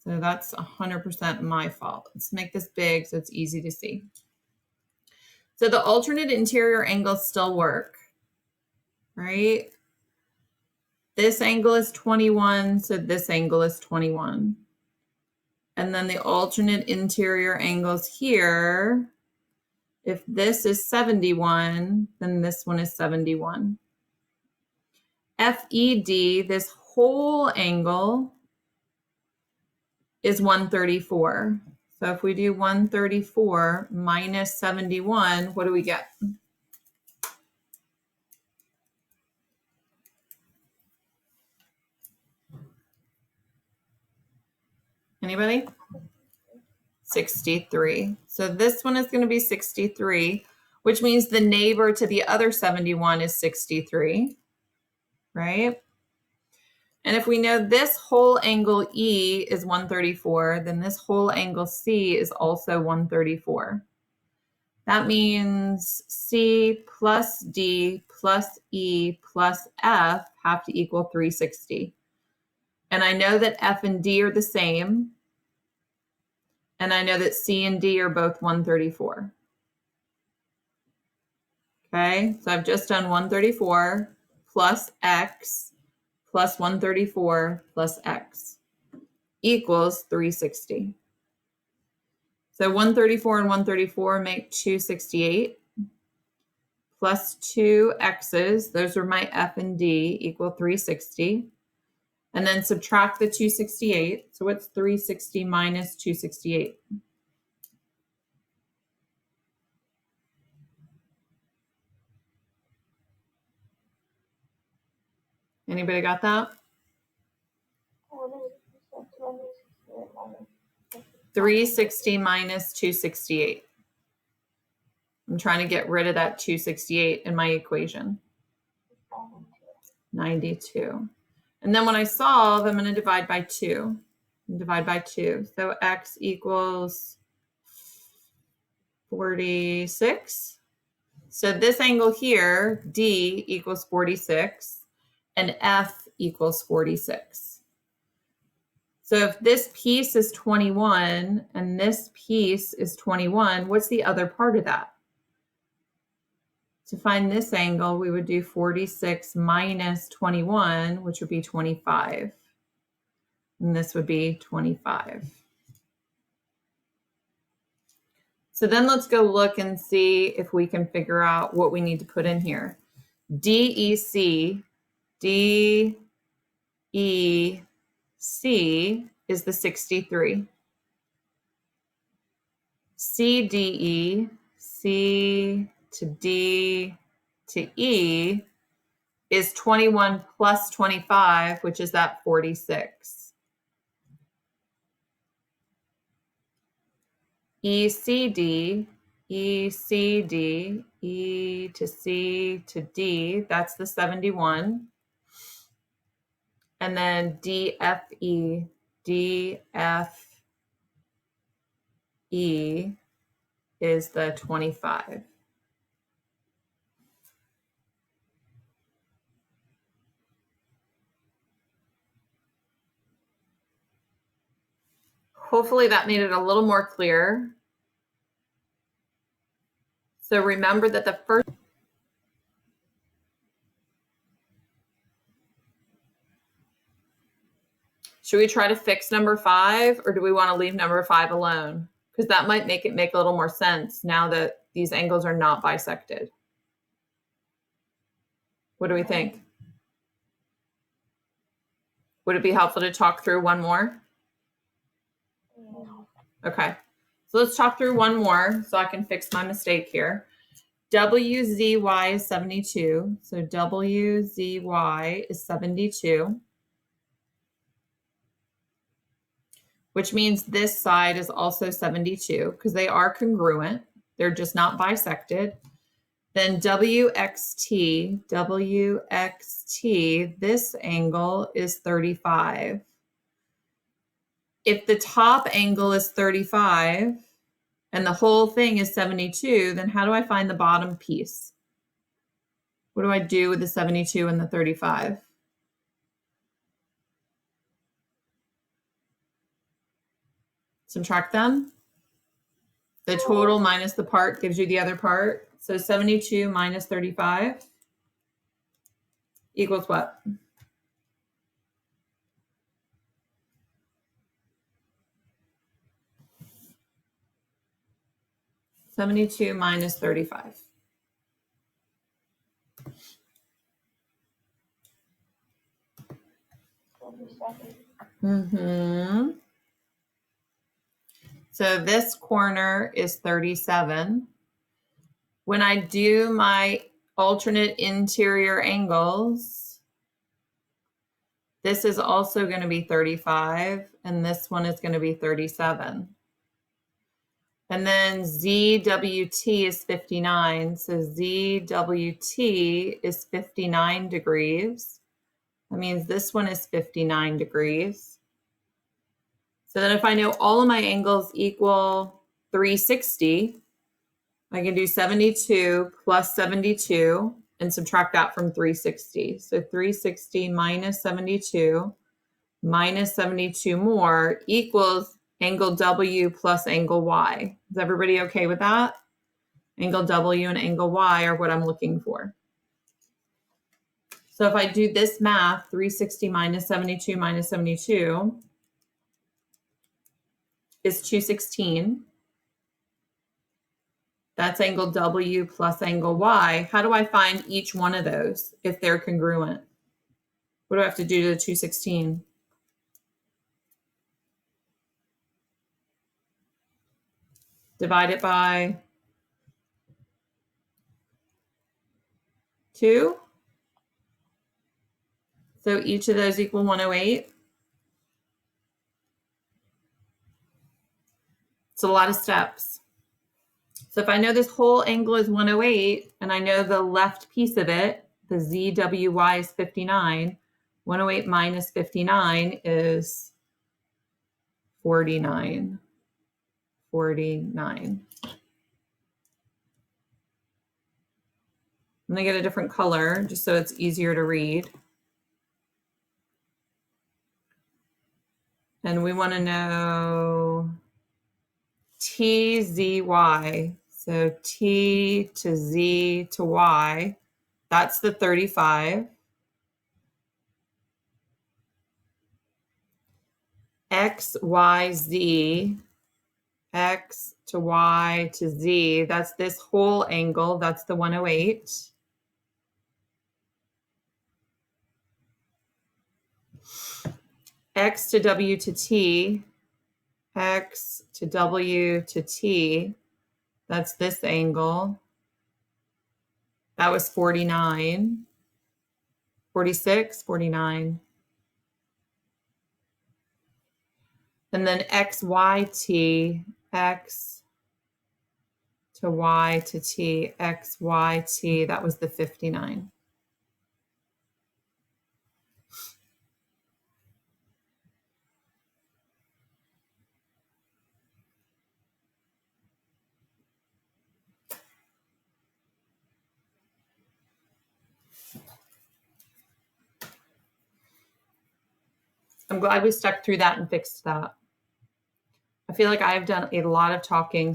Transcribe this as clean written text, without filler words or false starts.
So that's 100% my fault. Let's make this big so it's easy to see. So the alternate interior angles still work, right? This angle is 21, so this angle is 21. And then the alternate interior angles here, if this is 71, then this one is 71. FED, this whole angle, is 134. So if we do 134 minus 71, what do we get? Anybody? 63. So this one is going to be 63, which means the neighbor to the other 71 is 63, right? And if we know this whole angle E is 134, then this whole angle C is also 134. That means C plus D plus E plus F have to equal 360. And I know that F and D are the same. And I know that C and D are both 134. Okay, so I've just done 134 plus X plus 134 plus X equals 360. So 134 and 134 make 268 plus 2 X's, those are my F and D, equal 360. And then subtract the 268. So what's 360 minus 268? Anybody got that? 360 minus 268. I'm trying to get rid of that 268 in my equation. 92. And then when I solve, I'm going to divide by 2. Divide by 2. So X equals 46. So this angle here, D, equals 46. And F equals 46. So if this piece is 21 and this piece is 21, what's the other part of that? To find this angle, we would do 46 minus 21, which would be 25. And this would be 25. So then let's go look and see if we can figure out what we need to put in here. DEC is the 63. CDE, C to D to E is 21 plus 25, which is that 46. ECD, ECD, E to C to D, that's the 71. And then DFE, DFE is the 25. Hopefully that made it a little more clear. So remember that the first, should we try to fix number 5 or do we want to leave number 5 alone? Because that might make it make a little more sense now that these angles are not bisected. What do we think? Would it be helpful to talk through one more? Okay, so let's talk through one more so I can fix my mistake here. WZY is 72. So WZY is 72. Which means this side is also 72 because they are congruent. They're just not bisected. Then WXT, this angle is 35. If the top angle is 35 and the whole thing is 72, then how do I find the bottom piece? What do I do with the 72 and the 35? Subtract them. The total minus the part gives you the other part. So 72 minus 35 equals what? 72 minus 35. So this corner is 37. When I do my alternate interior angles, this is also going to be 35, and this one is going to be 37. And then ZWT is 59. So ZWT is 59 degrees. That means this one is 59 degrees. So then if I know all of my angles equal 360, I can do 72 plus 72 and subtract that from 360. So 360 minus 72 more equals angle W plus angle Y. Is everybody okay with that? Angle W and angle Y are what I'm looking for. So if I do this math, 360 minus 72 is 216. That's angle W plus angle Y. How do I find each one of those if they're congruent? What do I have to do to the 216? Divide it by 2. So each of those equal 108. It's a lot of steps. So if I know this whole angle is 108 and I know the left piece of it, the ZWY is 59, 108 minus 59 is 49. 49. I'm going to get a different color just so it's easier to read. And we want to know TZY. So T to Z to Y, that's the 35. X, Y, Z, X to Y to Z, that's this whole angle, that's the 108. X to W to T, X to W to T, that's this angle. That was 49, 46, 49. And then X, Y, T, X to Y to T, X, Y, T, that was the 59. I'm glad we stuck through that and fixed that. I feel like I've done a lot of talking.